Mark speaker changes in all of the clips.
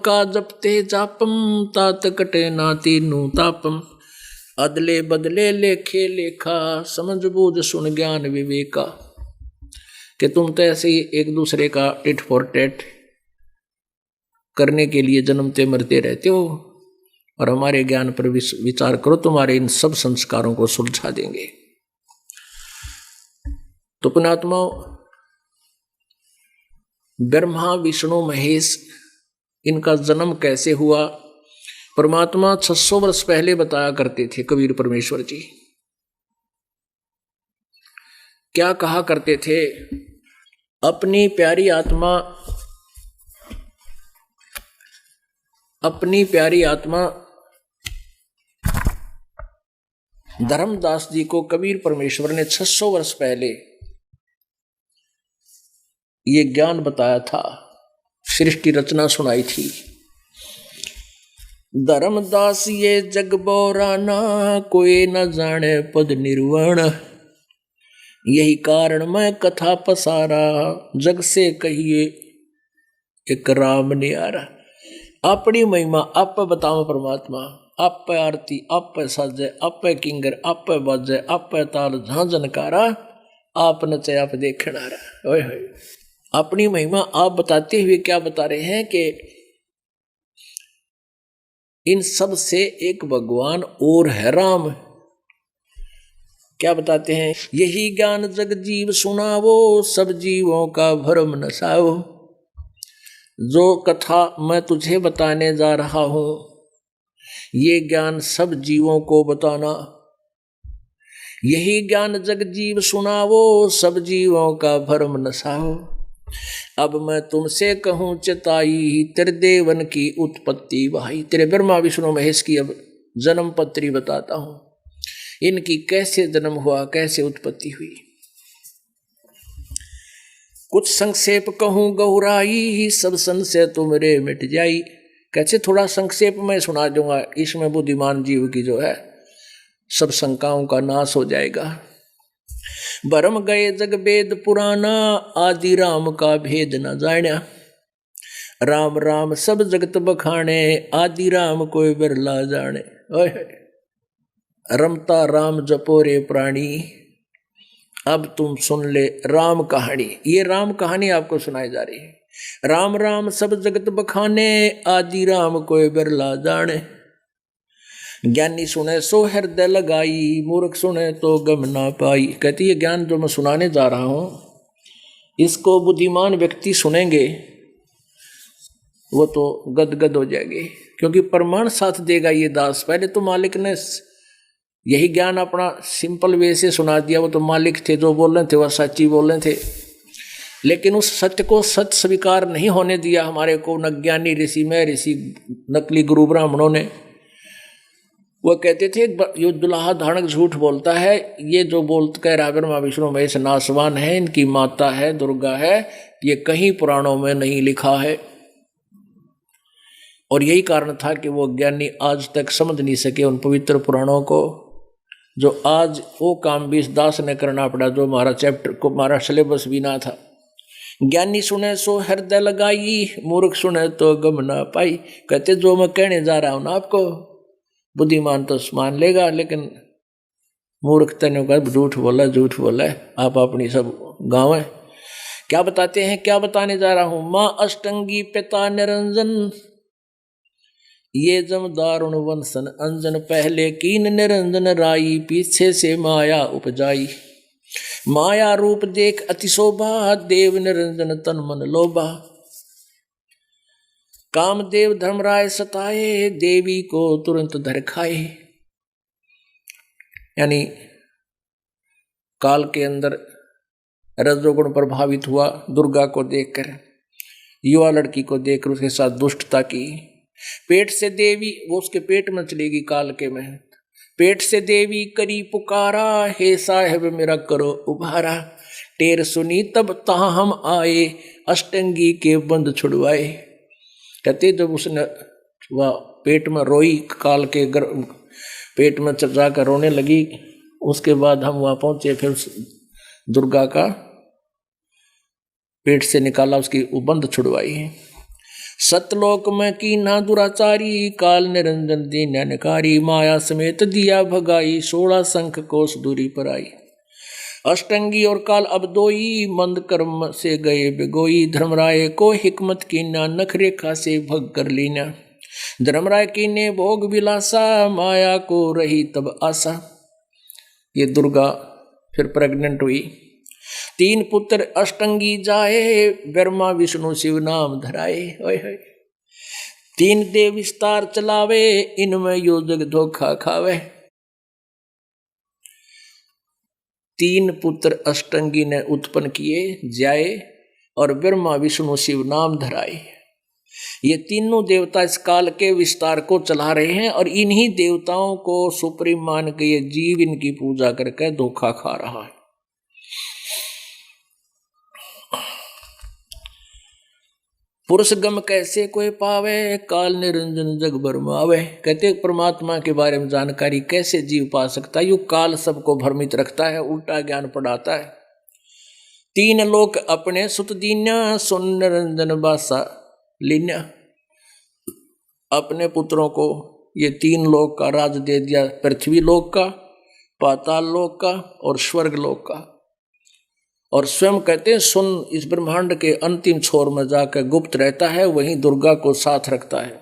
Speaker 1: का जपते जापम तात कटे ना तीनू तापम। अदले बदले लेखे लेखा समझ बूझ सुन ज्ञान विवेका। कि तुम तो ऐसे ही एक दूसरे का टिट फॉर टैट करने के लिए जन्मते मरते रहते हो, और हमारे ज्ञान पर विचार करो, तुम्हारे इन सब संस्कारों को सुलझा देंगे। तो पुण्यात्मा, ब्रह्मा विष्णु महेश इनका जन्म कैसे हुआ? परमात्मा 600 वर्ष पहले बताया करते थे कबीर परमेश्वर जी। क्या कहा करते थे? अपनी प्यारी आत्मा धर्मदास जी को कबीर परमेश्वर ने 600 वर्ष पहले ये ज्ञान बताया था, सृष्टि रचना सुनाई थी। धर्मदास ये जग बोराना, कोई न जाने पद निर्वाण। यही कारण मैं कथा पसारा, जग से कहिए एक राम न्यारा। अपनी महिमा आप बताओ परमात्मा, आप पे आरती, आप पे साजे, आप पे किंगर, आप पे बाजे, आप पे ताल जहां जनकारा, आप नचे आप देखना रहा। ओए होए, अपनी महिमा आप बताते हुए क्या बता रहे हैं कि इन सब से एक भगवान और है राम। क्या बताते हैं? यही ज्ञान जग जीव सुनावो, सब जीवों का भरम नसाओ। जो कथा मैं तुझे बताने जा रहा हूं, ये ज्ञान सब जीवों को बताना। यही ज्ञान जग जीव सुनावो, सब जीवों का भरम नसाओ। अब मैं तुमसे कहूं चेताई, तेरे देवन की उत्पत्ति भाई। तेरे ब्रह्मा विष्णु महेश की अब जन्म पत्री बताता हूं, इनकी कैसे जन्म हुआ, कैसे उत्पत्ति हुई। कुछ संक्षेप कहूं गहुराई, सब संशय तुमरे मिट जाई। कैसे थोड़ा संक्षेप में सुना दूंगा, इसमें बुद्धिमान जीव की जो है सब शंकाओं का नाश हो जाएगा। भरम गए जग वेद पुराना, आदि राम का भेद न जाना। राम राम सब जगत बखाने, आदि राम कोई बिरला जाने। रमता राम जपो रे प्राणी। अब तुम सुन ले राम कहानी। ये राम कहानी आपको सुनाई जा रही है। राम राम सब जगत बखाने, आदि राम कोई बिरला जाने। ज्ञानी सुने सो हृदय लगाई, मूर्ख सुने तो गम ना पाई। कहती है ज्ञान जो मैं सुनाने जा रहा हूं, इसको बुद्धिमान व्यक्ति सुनेंगे वो तो गदगद हो जाएंगे, क्योंकि प्रमाण साथ देगा ये दास। पहले तो मालिक ने यही ज्ञान अपना सिंपल वे से सुना दिया। वो तो मालिक थे, जो बोल रहे थे वह सच्ची बोल रहे थे, लेकिन उस सत्य को सत्य स्वीकार नहीं होने दिया हमारे को न ज्ञानी ऋषि में ऋषि नकली गुरु ब्राह्मणों ने। वो कहते थे ये दुल्हा धारणक झूठ बोलता है, ये जो बोलता कह रहा ब्रह्मा विष्णु महेश नासवान है, इनकी माता है दुर्गा है, ये कहीं पुराणों में नहीं लिखा है। और यही कारण था कि वो ज्ञानी आज तक समझ नहीं सके उन पवित्र पुराणों को, जो आज वो काम भी इस दास ने करना पड़ा, जो हमारा चैप्टर को हमारा सिलेबस भी ना था। ज्ञानी सुने सो हृदय लगाई, मूर्ख सुने तो गम ना पाई। कहते जो मैं कहने जा रहा हूं ना आपको, बुद्धिमान तो मान लेगा, लेकिन मूर्ख तने का झूठ बोला आप अपनी सब गाँव है। क्या बताते हैं, क्या बताने जा रहा हूं? माँ अष्टंगी पिता निरंजन, ये जम दारुण वंशन अंजन। पहले कीन निरंजन राई, पीछे से माया उपजाई। माया रूप देख अति शोभा, देव निरंजन तन मन लोभा। कामदेव धर्मराय सताए, देवी को तुरंत धर खाए। यानी काल के अंदर रजोगुण प्रभावित हुआ दुर्गा को देखकर, युवा लड़की को देखकर उसके साथ दुष्टता की। पेट से देवी, वो उसके पेट में चलेगी काल के में। पेट से देवी करी पुकारा, हे साहेब मेरा करो उभारा। टेर सुनी तब तहाँ हम आए, अष्टंगी के बंद छुड़वाए। कहते जब उसने वह पेट में रोई, काल के पेट में जाकर रोने लगी, उसके बाद हम वहाँ पहुँचे, फिर दुर्गा का पेट से निकाला, उसकी बंद छुड़वाई। सतलोक में कीन्हा दुराचारी, काल निरंजन दीन्यानकारी, माया समेत दिया भगाई, 16 शंख कोस दूरी पर आई। अष्टंगी और काल अब दोई, मंद कर्म से गए बिगोई, धर्मराय को हिकमत कीन्हा, नख रेखा से भग कर लीना। धर्मराय कीने भोग विलासा, माया को रही तब आशा। ये दुर्गा फिर प्रेग्नेंट हुई। 3 पुत्र अष्टंगी जाए, ब्रह्मा विष्णु शिव नाम धराए। ओए होए 3 देव विस्तार चलावे, इनमें यो जग धोखा खावे। 3 पुत्र अष्टंगी ने उत्पन्न किए जाए और ब्रह्मा विष्णु शिव नाम धराए। ये तीनों देवता इस काल के विस्तार को चला रहे हैं और इन्हीं देवताओं को सुप्रीम मान के ये जीव इनकी पूजा करके धोखा खा रहा है। पुरुष गम कैसे कोई पावे, काल निरंजन जग भरमावे। कहते परमात्मा के बारे में जानकारी कैसे जीव पा सकता है, यू काल सबको भ्रमित रखता है, उल्टा ज्ञान पढ़ाता है। 3 लोक अपने सुत दीन्या, सुन निरंजन बासा लीन्या। अपने पुत्रों को ये 3 लोक का राज दे दिया, पृथ्वी लोक का, पाताल लोक का और स्वर्ग लोक का। और स्वयं कहते हैं सुन इस ब्रह्मांड के अंतिम छोर में जाकर गुप्त रहता है, वहीं दुर्गा को साथ रखता है।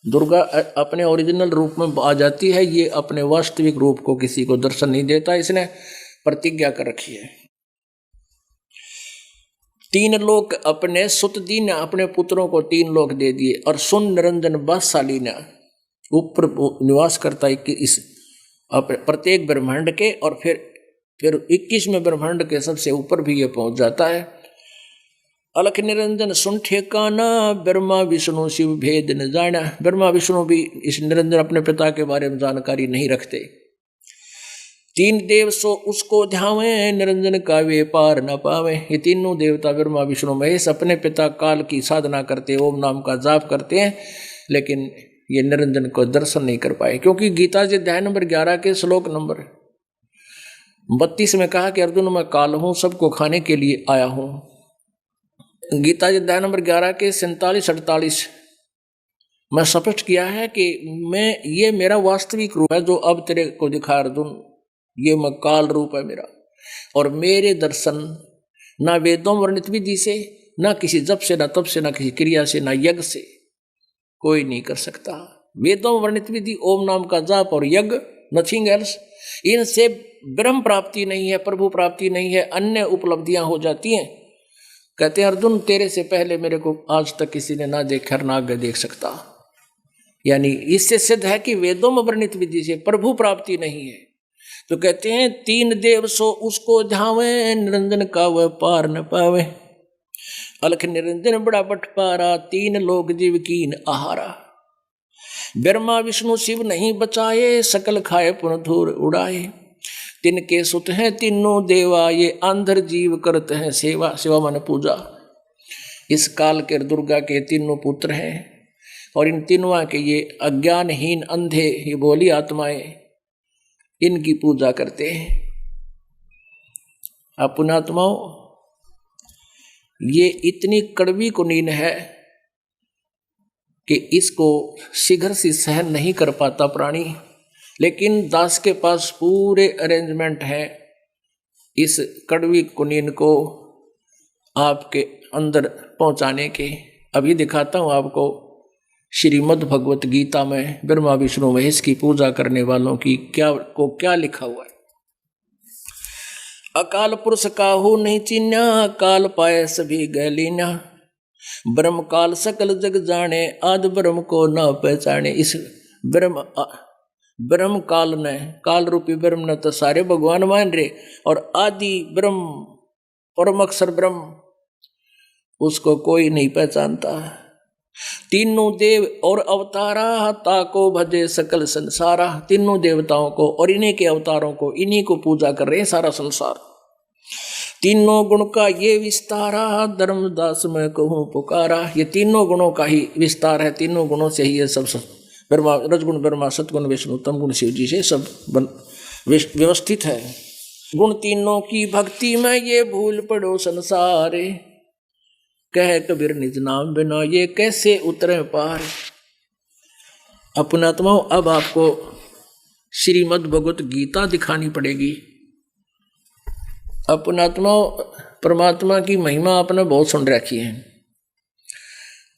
Speaker 1: दुर्गा अपने ओरिजिनल रूप में आ जाती है, ये अपने वास्तविक रूप को किसी को दर्शन नहीं देता, इसने प्रतिज्ञा कर रखी है। 3 लोक अपने सुत दीन, अपने पुत्रों को 3 लोक दे दिए। और सुन निरंजन बादशाली ने ऊपर निवास करता है कि इस प्रत्येक ब्रह्मांड के, और फिर 21वें ब्रह्मांड के सबसे ऊपर भी ये पहुंच जाता है। अलख निरंजन सुन ठेकाना, ब्रह्मा विष्णु शिव भेद न जाना। ब्रह्मा विष्णु भी इस निरंजन अपने पिता के बारे में जानकारी नहीं रखते। 3 देव सो उसको ध्यावे, निरंजन का वे पार न पावे। ये तीनों देवता ब्रह्मा विष्णु महेश अपने पिता काल की साधना करते, ओम नाम का जाप करते हैं, लेकिन ये निरंजन को दर्शन नहीं कर पाए। क्योंकि गीता जी अध्याय नंबर 11 के श्लोक नंबर 32 में कहा कि अर्जुन मैं काल हूं, सबको खाने के लिए आया हूं। गीता जी अध्याय नंबर 11 के 47-48 में स्पष्ट किया है कि ये मेरा वास्तविक रूप है जो अब तेरे को दिखा अर्जुन, ये मैं काल रूप है मेरा। और मेरे दर्शन ना वेदों वर्णित विधि से, ना किसी जप से, ना तप से, ना किसी क्रिया से, ना यज्ञ से कोई नहीं कर सकता। वेदों वर्णित विधि ओम नाम का जाप और यज्ञ, नथिंग एल्स। इनसे ब्रह्म प्राप्ति नहीं है, प्रभु प्राप्ति नहीं है, अन्य उपलब्धियां हो जाती हैं। कहते हैं अर्जुन तेरे से पहले मेरे को आज तक किसी ने ना देखा ना आगे देख सकता। यानी इससे सिद्ध है कि वेदों में वर्णित विधि से प्रभु प्राप्ति नहीं है। तो कहते हैं 3 देव सो उसको ध्यावे, निरंजन का वह पार न पावे। अलख निरंजन बड़ा बटपारा, 3 लोक जीव कीन आहारा। ब्रह्मा विष्णु शिव नहीं बचाए, सकल खाए पुन धूर उड़ाए। तिनके सुत हैं तीनों देवा, ये आंधर जीव करते हैं सेवा। सेवा माने पूजा। इस काल के दुर्गा के 3 पुत्र हैं और इन तीनों के ये अज्ञानहीन अंधे, ये भोली आत्माएं इनकी पूजा करते हैं। अब पुण्यात्माओं, ये इतनी कड़वी कुनीन है कि इसको शीघ्र से सहन नहीं कर पाता प्राणी, लेकिन दास के पास पूरे अरेंजमेंट है इस कड़वी कुनीन को आपके अंदर पहुंचाने के। अभी दिखाता हूं आपको श्रीमद् भगवत गीता में ब्रह्मा विष्णु महेश की पूजा करने वालों की क्या लिखा हुआ है। अकाल पुरुष काहू नहीं चिन्हा, काल पाए सभी गैलीना। ब्रह्म काल सकल जग जाने, आदि ब्रह्म को न पहचाने। इस ब्रह्म काल ने, काल रूपी ब्रह्म ने तो सारे भगवान मान रहे, और आदि ब्रह्म परम अक्षर ब्रह्म उसको कोई नहीं पहचानता। 3 देव और अवतारा, ताको भजे सकल संसारा। 3 देवताओं को और इन्हीं के अवतारों को, इन्हीं को पूजा कर रहे हैं सारा संसार। 3 गुण का ये विस्तारा, धर्मदास में कहूँ पुकारा। ये 3 गुणों का ही विस्तार है, 3 गुणों से ही ये सब ब्रह्मा, रजगुण ब्रह्मा, सतगुण विष्णु, तम गुण शिव जी से सब व्यवस्थित है। गुण 3 की भक्ति में ये भूल पड़ो संसारे, कह कबीर निज नाम बिना ये कैसे उतरे पार। अपनात्माओं, अब आपको श्रीमद् भगवत गीता दिखानी पड़ेगी। अपनात्माओं, परमात्मा की महिमा आपने बहुत सुन रखी है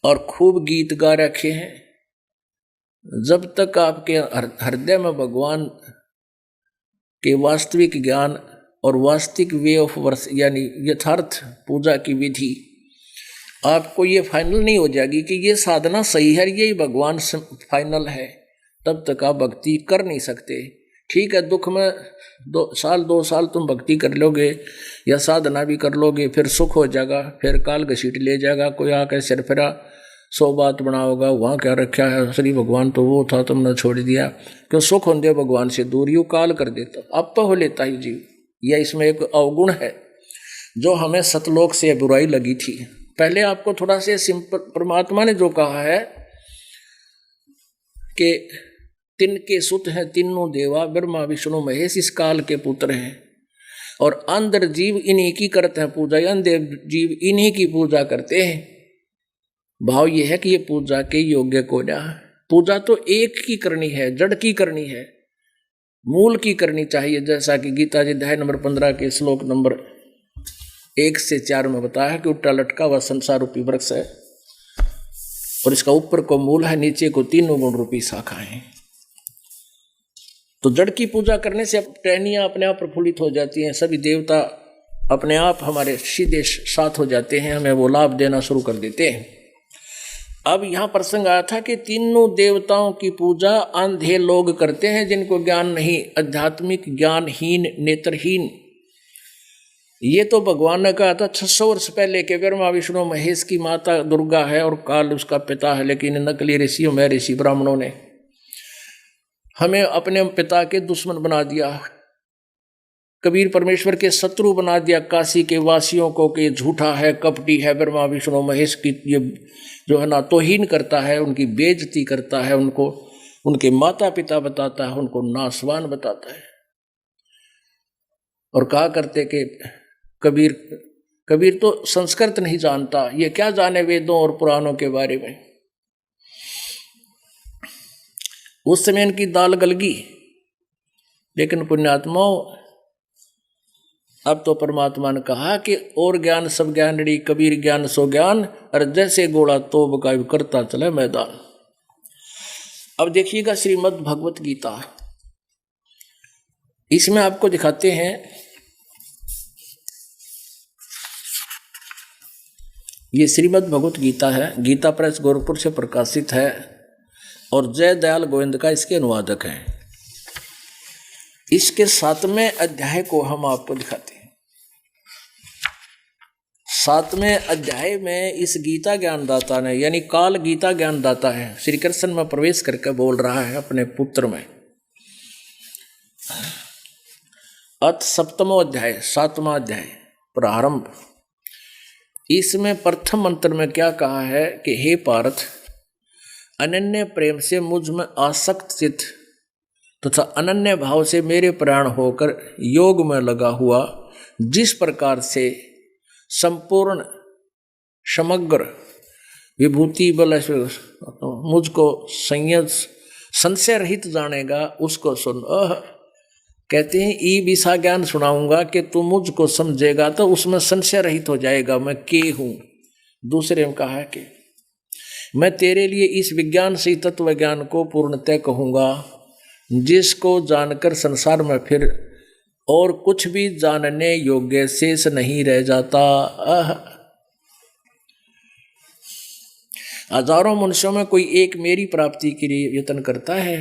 Speaker 1: और खूब गीत गा रखे हैं। जब तक आपके हृदय में भगवान के वास्तविक ज्ञान और वास्तविक वे ऑफ वर्स यानी यथार्थ पूजा की विधि आपको ये फाइनल नहीं हो जाएगी कि ये साधना सही है, यही भगवान फाइनल है, तब तक आप भक्ति कर नहीं सकते। ठीक है, दुख में 2 साल तुम भक्ति कर लोगे या साधना भी कर लोगे, फिर सुख हो जाएगा, फिर काल घसीट ले जाएगा, कोई आकर सिर फिरा 100 बात बनाओगा, वहाँ क्या रखा है, श्री भगवान तो वो था तुमने छोड़ दिया, क्यों सुख होंगे भगवान से दूर, यूँ काल कर देता अब हो लेता ही जीव। यह इसमें एक अवगुण है जो हमें सतलोक से बुराई लगी थी। पहले आपको थोड़ा से सिंपल, परमात्मा ने जो कहा है कि तिनके सुत हैं तीनों देवा, ब्रह्मा विष्णु महेश इस काल के पुत्र हैं, और अंदर जीव इन्हीं की करते हैं पूजा, अंधे जीव इन्हीं की पूजा करते हैं। भाव ये है कि ये पूजा के योग्य को ना, पूजा तो एक की करनी है, जड़ की करनी है, मूल की करनी चाहिए। जैसा कि गीता जी अध्याय नंबर 15 के श्लोक नंबर 1 से 4 में बताया है कि उल्टा लटका वह संसार रूपी वृक्ष है और इसका ऊपर को मूल है, नीचे को 3 गुण रूपी शाखाएं। तो जड़ की पूजा करने से टहनियाँ अपने आप प्रफुल्लित हो जाती हैं, सभी देवता अपने आप हमारे सीधे साथ हो जाते हैं, हमें वो लाभ देना शुरू कर देते हैं। अब यहाँ प्रसंग आया था कि तीनों देवताओं की पूजा अंधे लोग करते हैं जिनको ज्ञान नहीं, आध्यात्मिक ज्ञानहीन, नेत्रहीन। ये तो भगवान ने कहा था 600 वर्ष पहले के ब्रह्मा विष्णु महेश की माता दुर्गा है और काल उसका पिता है, लेकिन नकली ऋषियों में ऋषि ब्राह्मणों ने हमें अपने पिता के दुश्मन बना दिया, कबीर परमेश्वर के शत्रु बना दिया, काशी के वासियों को कि झूठा है, कपटी है, ब्रह्मा विष्णु महेश की ये जो है ना तौहीन करता है, उनकी बेइज्जती करता है, उनको उनके माता पिता बताता है, उनको नासवान बताता है। और कहा करते कि कबीर तो संस्कृत नहीं जानता, ये क्या जाने वेदों और पुराणों के बारे में। उस समय इनकी दाल गलगी, लेकिन पुण्यात्माओं अब तो परमात्मा ने कहा कि और ज्ञान सब ज्ञानड़ी, कबीर ज्ञान सो ज्ञान, और जैसे गोला तोब का करता चले मैदान। अब देखिएगा श्रीमद् भगवत गीता, इसमें आपको दिखाते हैं ये श्रीमद् भगवत गीता है, गीता प्रेस गोरखपुर से प्रकाशित है और जय दयाल गोविंद का इसके अनुवादक हैं। इसके 7वें अध्याय को हम आपको दिखाते हैं। 7वें अध्याय में इस गीता ज्ञानदाता ने, यानी काल गीता ज्ञानदाता है, श्री कृष्ण में प्रवेश करके बोल रहा है अपने पुत्र में। अथ 7वां अध्याय, 7वां अध्याय प्रारंभ। इसमें प्रथम मंत्र में क्या कहा है कि हे पार्थ, अनन्य प्रेम से मुझ में आसक्त चित्त तथा अनन्य भाव से मेरे प्राण होकर योग में लगा हुआ, जिस प्रकार से संपूर्ण समग्र विभूति बल मुझको संशय रहित जानेगा, उसको सुन। कहते हैं ई विषा ज्ञान सुनाऊंगा कि तू मुझको समझेगा तो उसमें संशय रहित हो जाएगा मैं के हूँ। दूसरे में कहा है कि मैं तेरे लिए इस विज्ञान से तत्व ज्ञान को पूर्णतः कहूँगा, जिसको जानकर संसार में फिर और कुछ भी जानने योग्य शेष नहीं रह जाता। हजारों मनुष्यों में कोई एक मेरी प्राप्ति के लिए यत्न करता है,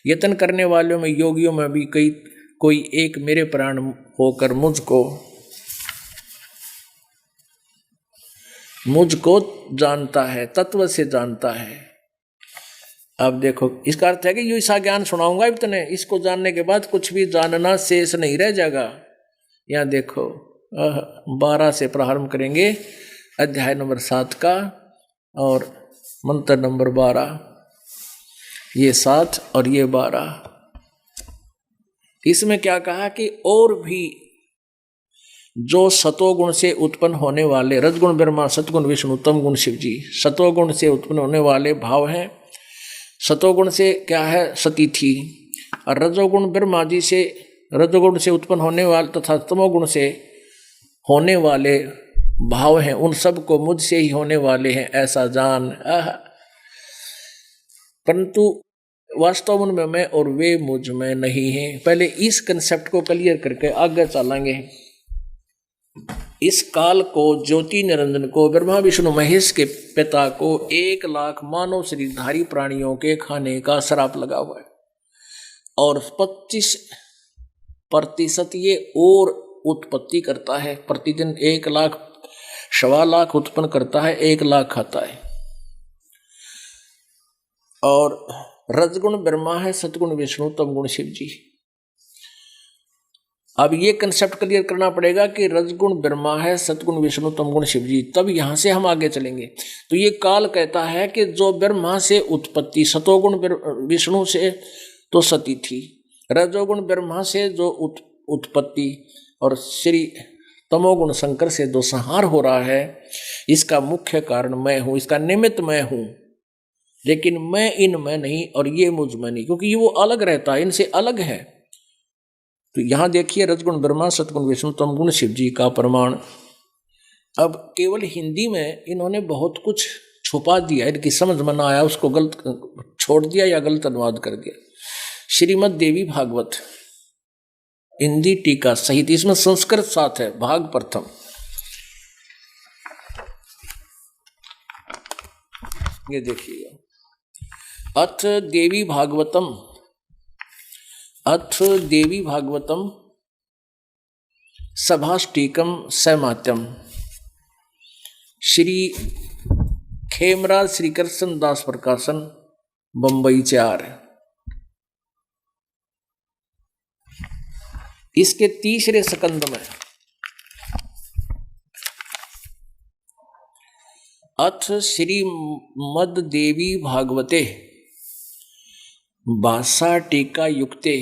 Speaker 1: यत्न करने वालों में योगियों में भी कोई एक मेरे प्राण होकर मुझको जानता है, तत्व से जानता है। अब देखो इसका अर्थ है कि ये ऐसा ज्ञान सुनाऊंगा इतने, इसको जानने के बाद कुछ भी जानना शेष नहीं रह जाएगा। यहाँ देखो 12 से प्रारंभ करेंगे अध्याय नंबर 7 का और मंत्र नंबर 12, ये 7 और ये 12। इसमें क्या कहा कि और भी जो सतोगुण से उत्पन्न होने वाले, रजगुण ब्रह्मा, सतगुण विष्णु, तमगुण शिव जी, सतोगुण से उत्पन्न होने वाले भाव हैं। सतोगुण से क्या है? सती थी। और रजोगुण ब्रह्मा जी से, रजोगुण से उत्पन्न होने वाले तथा तमोगुण से होने वाले भाव हैं, उन सब को मुझसे ही होने वाले हैं ऐसा जान। परंतु वास्तव में मैं और वे मुझ में नहीं हैं। पहले इस कंसेप्ट को क्लियर करके आगे चलेंगे। इस काल को, ज्योति निरंजन को, ब्रह्मा विष्णु महेश के पिता को 1 लाख मानव शरीरधारी प्राणियों के खाने का श्राप लगा हुआ है और 25% ये और उत्पत्ति करता है। प्रतिदिन 1 लाख, 1.25 लाख उत्पन्न करता है, 1 लाख खाता है। और रजगुण ब्रह्मा है, सतगुण विष्णु, तमगुण शिव जी। अब ये कंसेप्ट क्लियर करना पड़ेगा कि रजगुण ब्रह्मा है, सतगुण विष्णु, तमगुण शिव जी, तब यहां से हम आगे चलेंगे। तो ये काल कहता है कि जो ब्रह्मा से उत्पत्ति, सतोगुण विष्णु से तो सती थी, रजोगुण ब्रह्मा से जो उत्पत्ति और श्री तमोगुण शंकर से जो संहार हो रहा है, इसका मुख्य कारण मैं हूं, इसका निमित्त मैं हूं। लेकिन मैं इनमें नहीं और ये मुझ में नहीं, क्योंकि ये वो अलग रहता है, इनसे अलग है। तो यहां देखिए, रजगुण ब्रह्मा, सतगुण विष्णु, तमगुण शिव जी का प्रमाण। अब केवल हिंदी में इन्होंने बहुत कुछ छुपा दिया, इनकी समझ में ना आया, उसको गलत छोड़ दिया या गलत अनुवाद कर दिया। श्रीमद् देवी भागवत हिंदी टीका सहित, इसमें संस्कृत साथ है, भाग प्रथम। ये देखिएगा, अथ देवी भागवतम, अथ देवी भागवतम सभाष्टीकम सैमात्यम, श्री खेमराज श्री कृष्ण दास प्रकाशन, बंबई 4। इसके 3रे स्कंद में अथ श्रीमद् देवी भागवते भाषा टीका युक्ते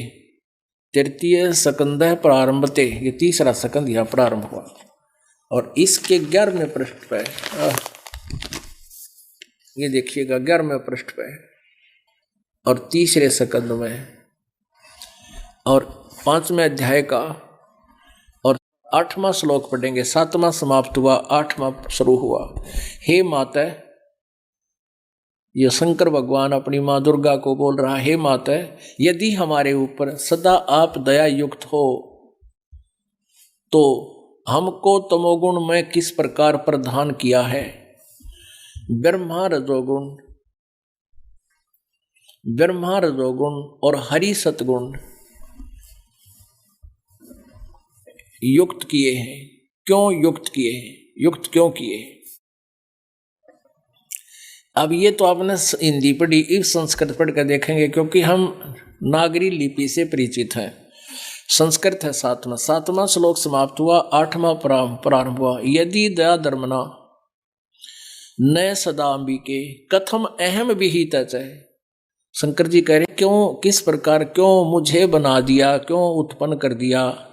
Speaker 1: 3 स्कंद प्रारंभते, ये 3रा स्कंद यहाँ प्रारंभ हुआ। और इसके 11वें पृष्ठ पे, ये देखिएगा 11वें पृष्ठ पे और 3रे स्कंद में और 5वें अध्याय का और 8वां श्लोक पढ़ेंगे। 7वां समाप्त हुआ, 8वां शुरू हुआ। हे माता, ये शंकर भगवान अपनी माँ दुर्गा को बोल रहा, हे माता, यदि हमारे ऊपर सदा आप दया युक्त हो तो हमको तमोगुण में किस प्रकार प्रदान किया है। ब्रह्मा रजोगुण और हरि सतगुण युक्त किए हैं। क्यों युक्त किए हैं? युक्त क्यों किए हैं? अब ये तो आपने हिंदी पढ़ी, इस संस्कृत पढ़ कर देखेंगे, क्योंकि हम नागरी लिपि से परिचित हैं। संस्कृत है 7वां श्लोक समाप्त हुआ, 8वां प्रारंभ हुआ। यदि दया धर्मना न सदाम्बिके कथम अहम विहित है। शंकर जी कह रहे, क्यों, किस प्रकार, क्यों मुझे बना दिया, क्यों उत्पन्न कर दिया।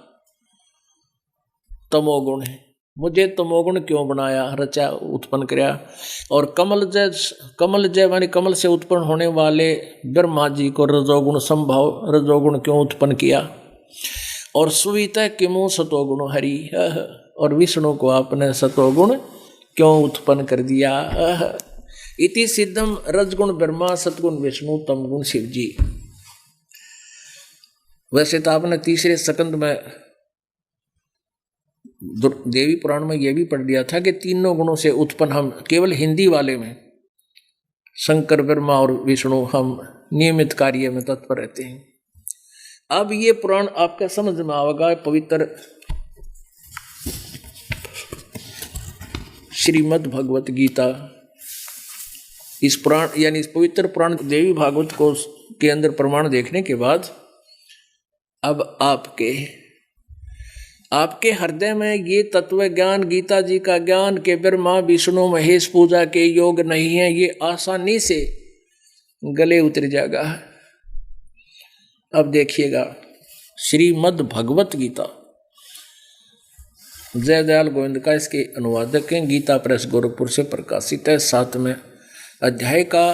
Speaker 1: तमोगुण है, मुझे तमोगुण क्यों बनाया, रचा, उत्पन्न किया। और कमल जय माने कमल से उत्पन्न होने वाले ब्रह्मा जी को रजोगुण संभव, रजोगुण क्यों उत्पन्न किया। और सुविता किमु सतोगुण हरि, और विष्णु को आपने सतोगुण क्यों उत्पन्न कर दिया। इति सिद्धम रजगुण ब्रह्मा, सतगुण विष्णु, तमगुण शिव जी। वैसे तो आपने 3रे स्कंद में देवी पुराण में यह भी पढ़ लिया था कि तीनों गुणों से उत्पन्न हम, केवल हिंदी वाले में शंकर, ब्रह्मा और विष्णु हम नियमित कार्य में तत्पर रहते हैं। अब ये पुराण आपका समझ में आएगा। पवित्र श्रीमद् भगवत गीता, इस पुराण यानी इस पवित्र पुराण देवी भागवत को के अंदर प्रमाण देखने के बाद अब आपके हृदय में ये तत्व ज्ञान, गीता जी का ज्ञान के ब्रह्मा विष्णु महेश पूजा के योग नहीं है, ये आसानी से गले उतर जाएगा। अब देखिएगा, श्रीमद् भगवत गीता जयदयाल गोविंद का इसके अनुवादक हैं। गीता प्रेस गोरखपुर से प्रकाशित है। 7वें अध्याय का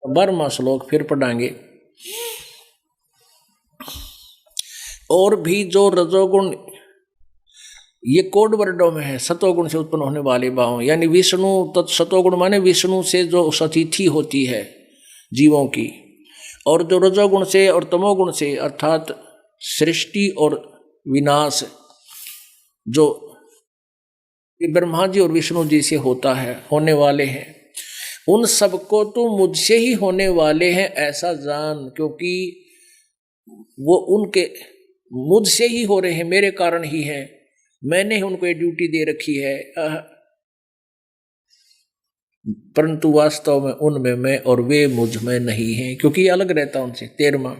Speaker 1: 12वां श्लोक फिर पढ़ाएंगे। और भी जो रजोगुण, ये कोड वर्डों में है, सतोगुण से उत्पन्न होने वाले भाव, यानी विष्णु तत् सतोगुण माने विष्णु से जो सतिथि होती है जीवों की, और जो रजोगुण से और तमोगुण से अर्थात सृष्टि और विनाश जो ब्रह्मा जी और विष्णु जी से होता है, होने वाले हैं, उन सबको तो मुझसे ही होने वाले हैं ऐसा जान, क्योंकि वो उनके मुझसे ही हो रहे हैं, मेरे कारण ही हैं, मैंने उनको ये ड्यूटी दे रखी है। परंतु वास्तव में उनमें मैं और वे मुझ में नहीं हैं, क्योंकि ये अलग रहता उनसे। 13वां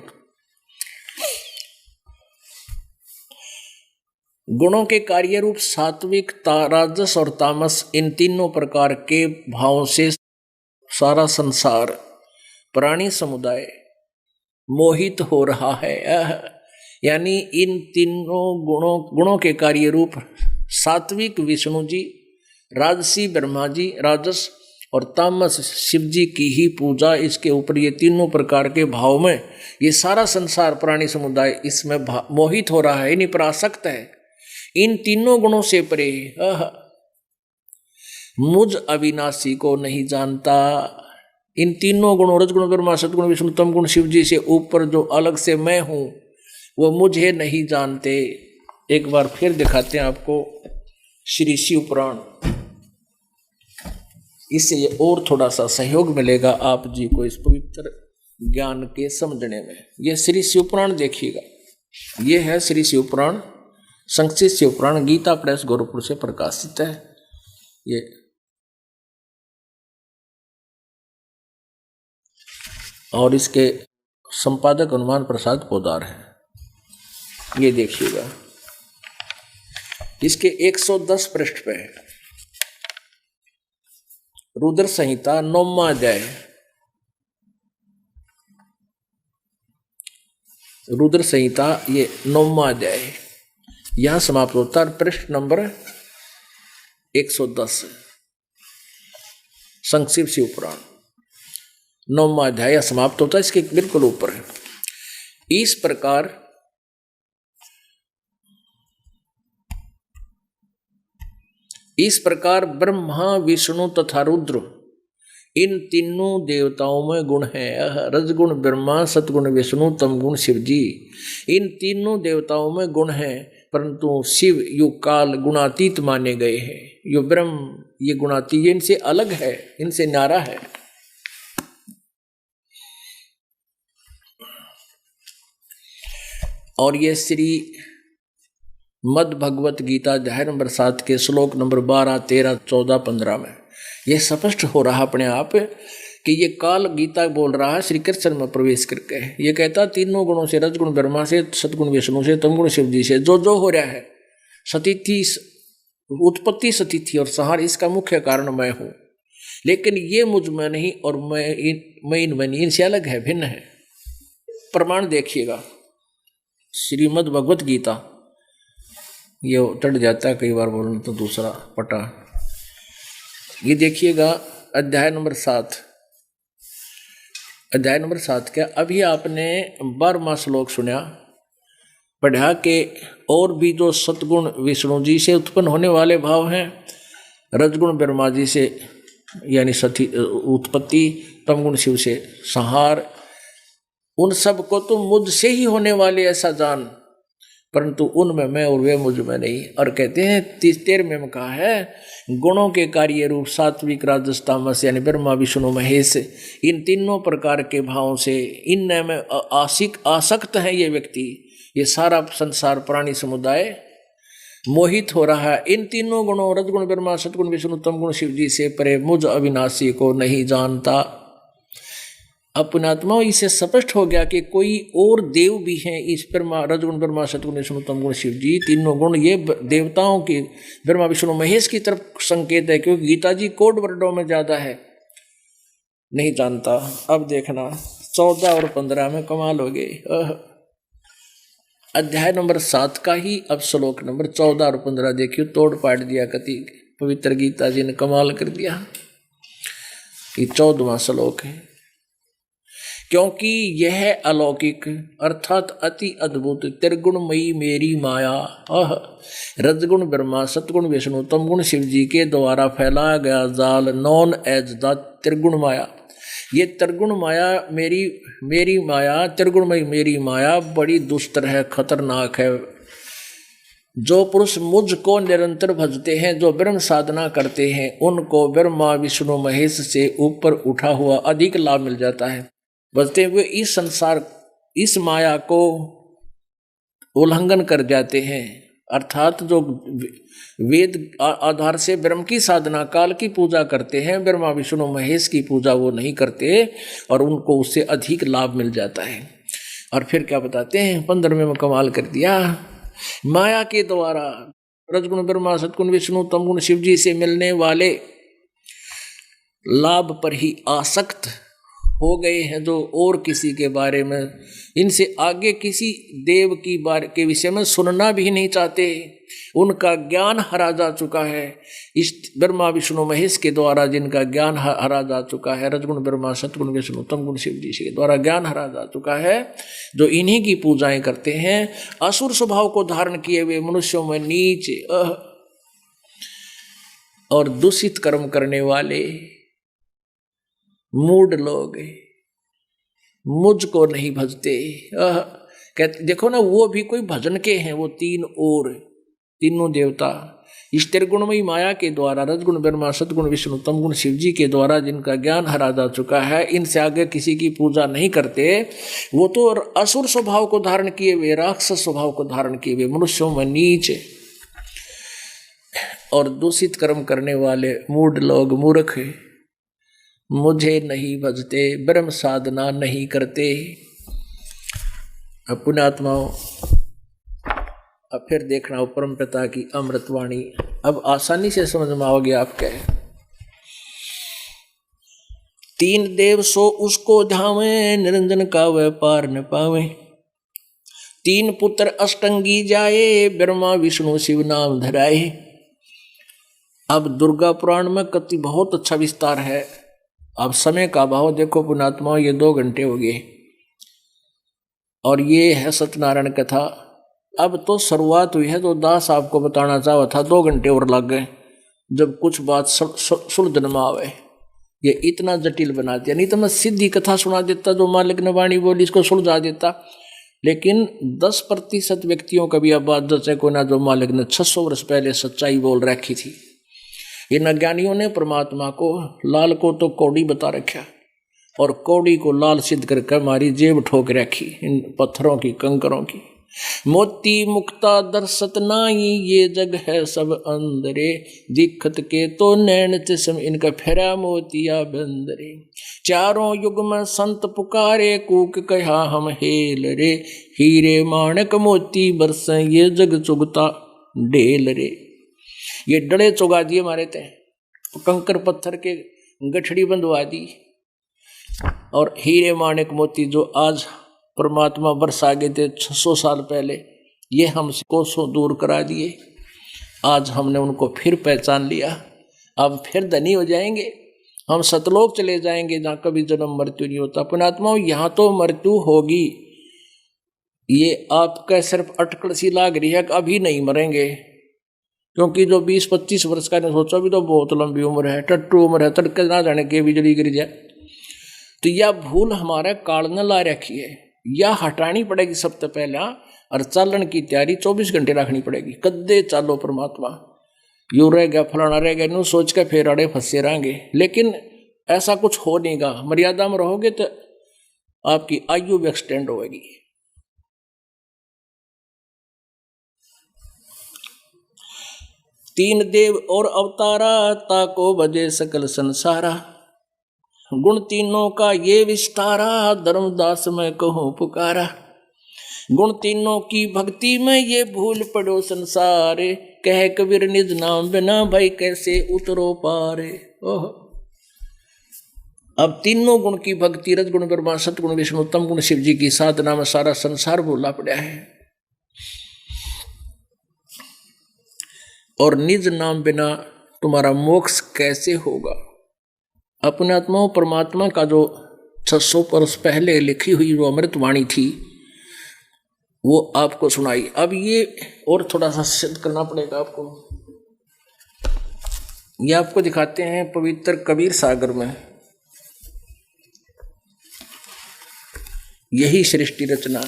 Speaker 1: गुणों के कार्य रूप सात्विक, राजस और तामस, इन तीनों प्रकार के भावों से सारा संसार प्राणी समुदाय मोहित हो रहा है। यानी इन तीनों गुणों के कार्य रूप सात्विक विष्णु जी, राजसी ब्रह्मा जी, राजस और तामस शिव जी की ही पूजा, इसके ऊपर ये तीनों प्रकार के भाव में ये सारा संसार प्राणी समुदाय इसमें मोहित हो रहा है, इन्हीं पर आसक्त है। इन तीनों गुणों से परे मुझ अविनाशी को नहीं जानता। इन तीनों गुणों रजगुण ब्रह्मा, सतगुण विष्णु, तम गुण शिव जी से ऊपर जो अलग से मैं हूं वो मुझे नहीं जानते। एक बार फिर दिखाते हैं आपको श्री शिव पुराण, इससे और थोड़ा सा सहयोग मिलेगा आप जी को इस पवित्र ज्ञान के समझने में। यह श्री शिव पुराण देखिएगा, यह है श्री शिव पुराण, संक्षिप्त शिव पुराण, गीता प्रेस गोरखपुर से प्रकाशित है। ये और इसके संपादक हनुमान प्रसाद पोदार हैं। ये देखिएगा, इसके 110 पृष्ठ पे है। रुद्र संहिता 9वां अध्याय, रुद्र संहिता ये 9वां अध्याय यहां समाप्त होता है। पृष्ठ नंबर 110 संक्षिप्त शिव पुराण 9वां अध्याय समाप्त होता है, इसके बिल्कुल ऊपर है। इस प्रकार ब्रह्मा, विष्णु तथा रुद्र इन तीनों देवताओं में गुण है। रजगुण ब्रह्मा, सतगुण विष्णु, तमगुण शिव जी, इन तीनों देवताओं में गुण है, परंतु शिव यो काल गुणातीत माने गए हैं। यो ब्रह्म ये गुणातीत, ये इनसे अलग है, इनसे न्यारा है। और ये श्री मद भगवत गीता अध्याय नंबर 7 के श्लोक नंबर 12, 13, 14, 15 में यह स्पष्ट हो रहा अपने आप कि ये काल गीता बोल रहा है श्री कृष्ण में प्रवेश करके। ये कहता तीनों गुणों से, रजगुण ब्रह्मा से, सतगुण विष्णु से, तमगुण शिव जी से जो हो रहा है, सतिथि उत्पत्ति, सतिथि और संहार, इसका मुख्य कारण मैं हूँ। लेकिन ये मुझ में नहीं और मैं इनमें नहीं, इनसे अलग है, भिन्न है। प्रमाण देखिएगा, श्रीमद् भगवत गीता, ये चढ़ जाता है कई बार बोलना तो दूसरा पटा। ये देखिएगा अध्याय नंबर 7, अध्याय नंबर 7 क्या अभी आपने 12वां श्लोक सुना, पढ़ा के और भी जो सतगुण विष्णु जी से उत्पन्न होने वाले भाव हैं, रजगुण ब्रह्मा जी से यानी सती उत्पत्ति, तमगुण शिव से संहार, उन सब को तो मुझसे ही होने वाले ऐसा जान, परंतु उनमें मैं और वे मुझ में नहीं। और कहते हैं 13वें में कहा है गुणों के कार्य रूप सात्विक, राजस, तामस यानी ब्रह्मा विष्णु महेश, इन तीनों प्रकार के भावों से इन में आसक्त है ये व्यक्ति, ये सारा संसार प्राणी समुदाय मोहित हो रहा है। इन तीनों गुणों रजगुण ब्रह्मा, सतगुण विष्णु, तमगुण शिव जी से परे मुझ अविनाशी को नहीं जानता। अपनात्मा इसे स्पष्ट हो गया कि कोई और देव भी हैं इस ब्रह्मा, रजगुण ब्रह्मा, सतगुण विष्णु, तमगुण शिव जी, तीनों गुण ये देवताओं की ब्रह्मा विष्णु महेश की तरफ संकेत है, क्योंकि गीता जी कोड वर्डों में ज्यादा है, नहीं जानता। अब देखना 14 और 15 में कमाल हो गई। अध्याय नंबर 7 का ही अब श्लोक नंबर 14 और 15 देखियो, तोड़ पाट दिया कति पवित्र गीता जी ने, कमाल कर दिया। ये 14वां श्लोक है। क्योंकि यह अलौकिक अर्थात अति अद्भुत त्रिगुणमयी मेरी माया, रजगुण ब्रह्मा, सतगुण विष्णु, तमगुण शिव जी के द्वारा फैलाया गया जाल नॉन एज द त्रिगुण माया। ये त्रिगुण माया मेरी माया, त्रिगुणमयी मेरी माया बड़ी दुस्तर है, खतरनाक है। जो पुरुष मुझको निरंतर भजते हैं, जो ब्रह्म साधना करते हैं, उनको ब्रह्मा विष्णु महेश से ऊपर उठा हुआ अधिक लाभ मिल जाता है। बचते हुए इस संसार, इस माया को उल्लंघन कर जाते हैं, अर्थात जो वेद आधार से ब्रह्म की साधना, काल की पूजा करते हैं, ब्रह्मा विष्णु महेश की पूजा वो नहीं करते और उनको उससे अधिक लाभ मिल जाता है। और फिर क्या बताते हैं 15वें में, कमाल कर दिया। माया के द्वारा रजगुण ब्रह्मा, सतगुण विष्णु, तमगुण शिव जी से मिलने वाले लाभ पर ही आसक्त हो गए हैं, जो और किसी के बारे में, इनसे आगे किसी देव की बारे के विषय में सुनना भी नहीं चाहते। उनका ज्ञान हरा जा चुका है। इस ब्रह्मा विष्णु महेश के द्वारा जिनका ज्ञान हरा जा चुका है, रजगुण ब्रह्मा, सतगुण विष्णु, तमगुण शिव जी के द्वारा ज्ञान हरा जा चुका है, जो इन्हीं की पूजाएं करते हैं, असुर स्वभाव को धारण किए हुए मनुष्यों में नीच और दूषित कर्म करने वाले मूढ़ लोग मुझको नहीं भजते। कहते देखो ना, वो भी कोई भजन के हैं, वो तीनों देवता इस त्रिगुणमयी माया के द्वारा, रजगुण ब्रह्मा, सतगुण विष्णु, तमगुण शिव जी के द्वारा जिनका ज्ञान हरा जा चुका है, इनसे आगे किसी की पूजा नहीं करते। वो तो असुर स्वभाव को धारण किए हुए, राक्षस स्वभाव को धारण किए हुए मनुष्यों में नीच और दूषित कर्म करने वाले मूढ़ लोग, मूर्ख, मुझे नहीं भजते, ब्रह्म साधना नहीं करते। अब पुण्यात्माओं, अब फिर देखना हो परम पिता की अमृतवाणी, अब आसानी से समझ में आओगे आपके। 3 देव सो उसको धावे, निरंजन का व्यापार न पावे। 3 पुत्र अष्टंगी जाए, ब्रह्मा विष्णु शिव नाम धराए। अब दुर्गा पुराण में कति बहुत अच्छा विस्तार है। अब समय का भाव देखो पुण्यात्माओं, ये 2 घंटे हो गए और ये है सत्यनारायण कथा। अब तो शुरुआत हुई है, तो दास आपको बताना चाहा था 2 घंटे और लग गए, जब कुछ बात सुलझन में आवे। ये इतना जटिल बना दिया, नहीं तो मैं सीधी कथा सुना देता, जो मालिक ने वाणी बोली इसको सुलझा देता। लेकिन 10% व्यक्तियों का भी अब बात जैसे को ना, जो मालिक ने 600 वर्ष पहले सच्चाई बोल रखी थी। इन अज्ञानियों ने परमात्मा को, लाल को तो कौड़ी बता रखा और कौड़ी को लाल सिद्ध करके हमारी जेब ठोक रखी, इन पत्थरों की, कंकरों की। मोती मुक्ता दर्शत नाई, ये जग है सब अंदरे, दिखत के तो नैन तिसम, इनका फेरा मोतिया बंदरे। चारों युग में संत पुकारे, कूक कहा हम हेल रे, हीरे माणक मोती बरस, ये जग चुगता ढेल रे। ये डले चुगा दिए मारे थे, कंकर पत्थर के गठड़ी बंधवा दी, और हीरे माणिक मोती जो आज परमात्मा बरसा गए थे 600 साल पहले, ये हमसे कोसों दूर करा दिए। आज हमने उनको फिर पहचान लिया, अब फिर धनी हो जाएंगे, हम सतलोक चले जाएंगे जहाँ कभी जन्म मृत्यु नहीं होता। पुण्यात्माओं, यहाँ तो मृत्यु होगी, ये आपका सिर्फ अटकल सी लाग रही है कि अभी नहीं मरेंगे, क्योंकि जो 20-25 वर्ष का ने सोचा भी तो बहुत लंबी उम्र है, टट्टू उम्र है, तड़के ना जाने के बिजली गिर जाए। तो यह भूल हमारे काल ने ला रखी है, यह हटानी पड़ेगी सबसे पहले। और चालन की तैयारी 24 घंटे रखनी पड़ेगी। कद्दे चालो परमात्मा, यूं रह गया फलाना रह गया, यूं सोच के फिर अड़े फंसे रहेंगे। लेकिन ऐसा कुछ हो नहीं गा, मर्यादा में रहोगे तो आपकी आयु भी एक्सटेंड होगी। तीन देव और अवतारा, ताको बजे सकल संसारा, गुण तीनों का ये विस्तारा, धर्मदास मैं कहूँ पुकारा। गुण तीनों की भक्ति में ये भूल पड़ो संसारे, कह कबीर निज नाम बिना भाई कैसे उतरो पारे। ओह, अब तीनों गुण की भक्ति, रजगुण ब्रह्मा, सतगुण विष्णु, तमगुण शिव जी की साधना में सारा संसार भूला पड़ा है। और निज नाम बिना तुम्हारा मोक्ष कैसे होगा। अपने आत्मा परमात्मा का जो 600 वर्ष पहले लिखी हुई जो अमृतवाणी थी वो आपको सुनाई। अब ये और थोड़ा सा सिद्ध करना पड़ेगा आपको। ये आपको दिखाते हैं पवित्र कबीर सागर में, यही सृष्टि रचना।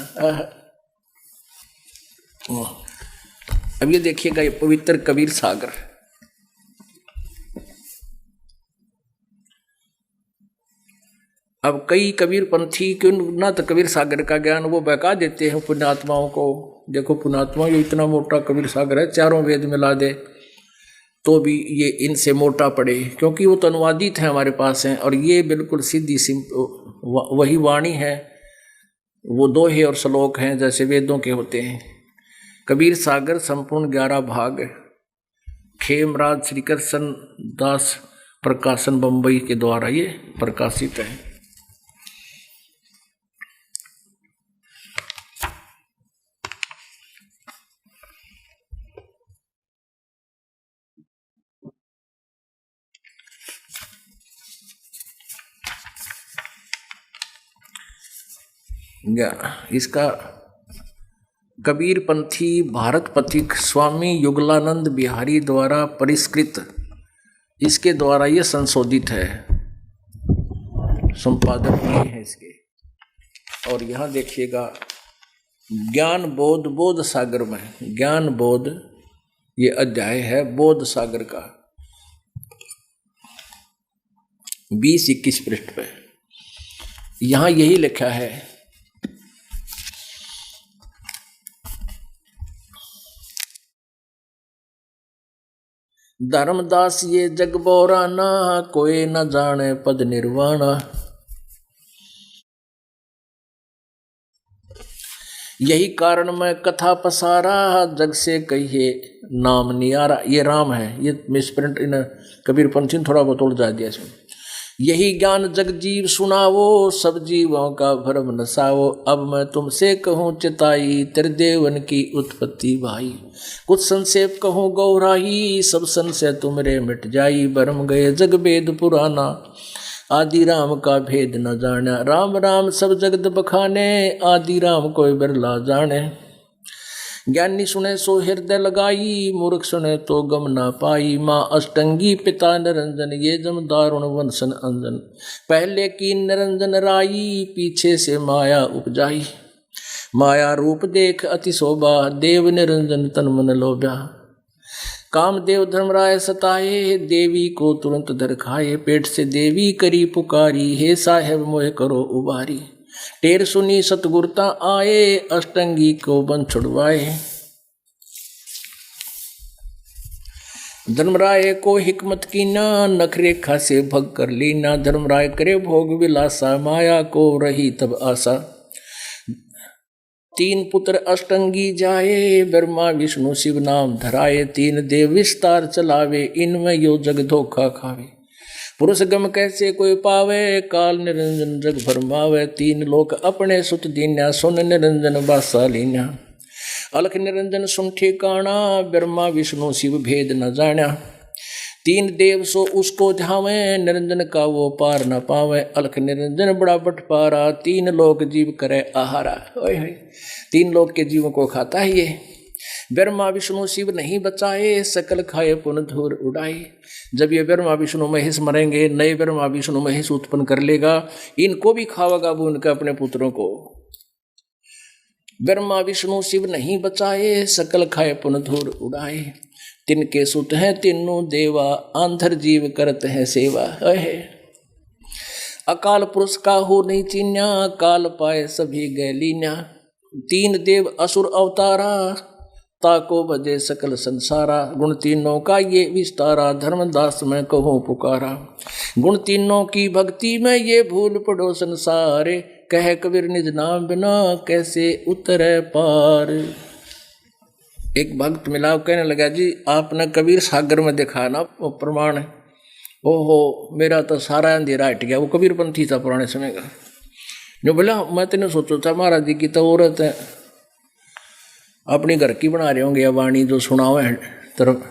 Speaker 1: अब ये देखिएगा, ये पवित्र कबीर सागर। अब कई कबीर पंथी क्यों ना तो कबीर सागर का ज्ञान वो बहका देते हैं पुण्यात्माओं को। देखो पुण्यात्मा ये इतना मोटा कबीर सागर है, चारों वेद मिला दे तो भी ये इनसे मोटा पड़े, क्योंकि वो तो अनुवादित है हमारे पास हैं और ये बिल्कुल सीधी वही वाणी है, वो दोहे और श्लोक हैं जैसे वेदों के होते हैं। कबीर सागर संपूर्ण 11 भाग, खेमराज श्री कृष्ण दास प्रकाशन बम्बई के द्वारा ये प्रकाशित है। इसका कबीर पंथी भारत पथिक स्वामी युगलानंद बिहारी द्वारा परिष्कृत, इसके द्वारा ये संशोधित है, संपादक ये है इसके। और यहाँ देखिएगा ज्ञान बोध, बोध सागर में ज्ञान बोध ये अध्याय है बोध सागर का 20-21 पृष्ठ पे। यहाँ यही लिखा है, धर्मदास ये जग बोराना, कोई न जाने पद निर्वाणा। यही कारण मैं कथा पसारा, जग से कहिए नाम नियारा। ये राम है, ये मिसप्रिंट इन कबीर पंथी ने थोड़ा बहुत उलझा दिया इसमें। यही ज्ञान जग जीव सुनावो, सब जीवों का भ्रम नसावो। अब मैं तुमसे कहूँ चिताई, त्रिदेवन की उत्पत्ति भाई। कुछ संक्षेप कहूँ गौराई, सब संशय तुमरे मिट जाई। भरम गए जग वेद पुराना, आदि राम का भेद न जाना। राम राम सब जगत बखाने, आदि राम कोई बिरला जाने। ज्ञानी सुने सो हृदय लगाई, मूर्ख सुने तो गम ना पाई। माँ अष्टंगी पिता निरंजन, ये जम दारुण वंशन अंजन। पहले की निरंजन राई, पीछे से माया उपजाई। माया रूप देख अति शोभा, देव निरंजन तन मन लोभ्या। कामदेव धर्मराय सताए, देवी को तुरंत धर खाए। पेट से देवी करी पुकारी, हे साहेब मोह करो उबारी। टेर सुनी सतगुरता आए, अष्टंगी को बन छुड़वाए। धर्मराय को हिकमत की ना, नखरेखा से भग कर लीना। धर्मराय करे भोग विलासा, माया को रही तब आशा। 3 पुत्र अष्टंगी जाए, ब्रह्मा विष्णु शिव नाम धराए। 3 देव विस्तार चलावे, इनमें यो जग धोखा खावे। पुरुष गम कैसे कोई पावे, काल निरंजन जग भरमावे। 3 लोक अपने सुत दीन्या, सुन निरंजन बासा लीन्या। अलख निरंजन सुन ठिकाना, ब्रह्मा विष्णु शिव भेद न जाना। 3 देव सो उसको ध्यावे, निरंजन का वो पार न पावे। अलख निरंजन बड़ा बटपारा, 3 लोक जीव करे आहारा। 3 लोक के जीवों को खाता है ये। ब्रह्मा विष्णु शिव नहीं बचाए, सकल खाए पुन धूर उड़ाए। जब ये ब्रह्मा विष्णु महेश मरेंगे, नए ब्रह्मा विष्णु महेश उत्पन्न कर लेगा, इनको भी खावेगा वो उनके अपने पुत्रों को। ब्रह्मा विष्णु शिव नहीं बचाए, सकल खाए पुन धूर उड़ाए। तिनके सुत हैं तीनों देवा, आंधर जीव करते हैं सेवा। अकाल पुरुष का हो नहीं चीन्या, काल पाए सभी गए लीन्या। 3 देव असुर अवतारा, ताको बजे सकल संसारा। गुण 3 का ये विस्तारा, धर्मदास मैं कहूँ पुकारा। गुण 3 की भक्ति में ये भूल पड़ो संसारे। कह कबीर निज नाम बिना, कैसे उतरे पार। एक भक्त मिला, कहने लगा जी आपने कबीर सागर में देखा ना वो प्रमाण है। ओहो मेरा तो सारा अंधेरा हट गया। वो कबीर पंथी था पुराने समय का। जो बोला मैं तेने सोचो था महाराज जी की तो औरत है, अपनी घर की बना रहे होंगे या वाणी जो सुनाओ है तरफ।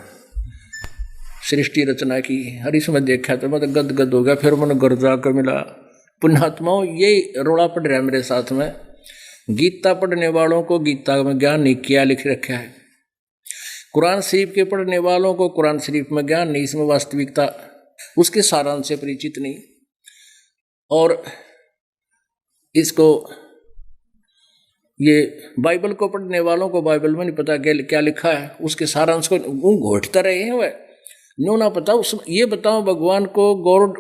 Speaker 1: सृष्टि रचना की। और इसमें देखा तो मैं तो गद गद हो गया। फिर मैंने घर जाकर मिला। पुण्यात्माओं, ये रोड़ा पड़ रहा है मेरे साथ में। गीता पढ़ने वालों को गीता में ज्ञान नहीं किया लिख रखा है, कुरान शरीफ के पढ़ने वालों को कुरान शरीफ में ज्ञान नहीं, इसमें वास्तविकता उसके सारांश से परिचित नहीं, और इसको ये बाइबल को पढ़ने वालों को बाइबल में नहीं पता क्या लिखा है, उसके सारांश को घोटता रहे हैं वह न्यू ना पता। उस ये बताओ भगवान को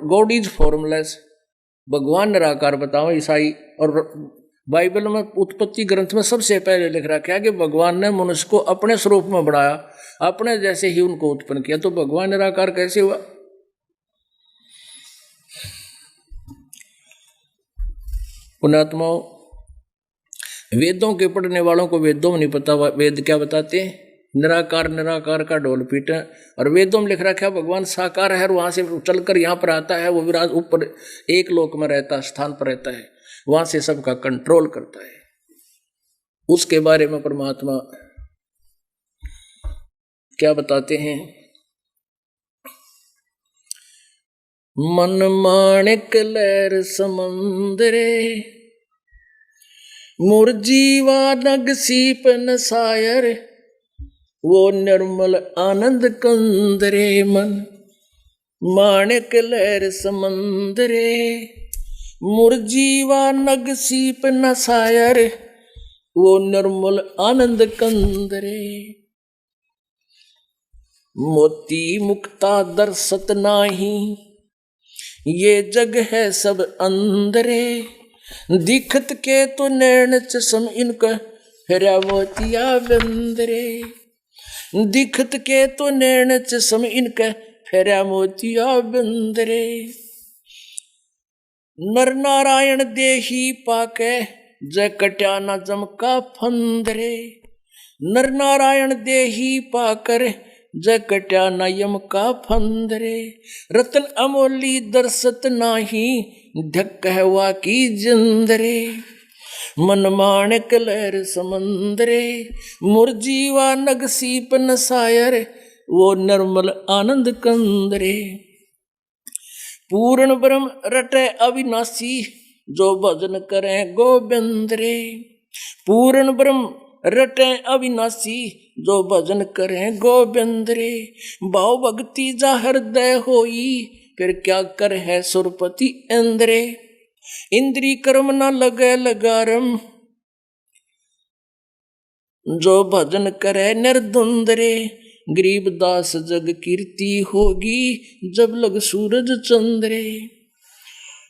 Speaker 1: गॉड इज फॉर्मलेस, भगवान निराकार बताओ ईसाई। और बाइबल में उत्पत्ति ग्रंथ में सबसे पहले लिख रखा है कि भगवान ने मनुष्य को अपने स्वरूप में बनाया, अपने जैसे ही उनको उत्पन्न किया। तो भगवान निराकार कैसे हुआ? पुण्यात्माओं, वेदों के पढ़ने वालों को वेदों में नहीं पता वेद क्या बताते हैं। निराकार निराकार का ढोल पीट, और वेदों में लिख रखा है भगवान साकार है, वहां से चलकर यहाँ पर आता है, वो विराज ऊपर एक लोक में रहता स्थान पर रहता है, वहां से सबका कंट्रोल करता है। उसके बारे में परमात्मा क्या बताते हैं? मन माणिक लहर समंदरे, मुरजीवा नग सीप नसायर, वो निर्मल आनंद कंदरे। मन माणिक लहर समंदरे, मुरजीवा नग सीप नसायर, वो निर्मल आनंद कंदरे। मोती मुक्ता दर्शत नाही, ये जग है सब अंदरे, दिखत के तो नैन चसम इनका, फिरा मोतिया बंदरे। दिखत के तो नैन चसम इनका, फिरा मोतिया बंदरे। नर नारायण देही पाके, जय कट्या न जमका फंदरे। नर नारायण देही पाकर, जय कट्या न यम का फंदरे। रतन अमोली दर्शत नाही, ढक कहवा की जिंदरे। मन माणिक लहर समंदरे, मुरजीवा नग सीप नसायर, वो निर्मल आनंद कंदरे। पूर्ण ब्रह्म रटे अविनाशी, जो भजन करें गोविंद रे। पूर्ण ब्रह्म रटे अविनाशी, जो भजन करें गोविंद रे। भाव भक्ति जा हृदय होई, फिर क्या कर है सुरपति इंद्रे। इंद्री कर्म न लगे लगारम, जो भजन करे निर्द्वंद रे। गरीबदास जग कीर्ति होगी, जब लग सूरज चंद्रे।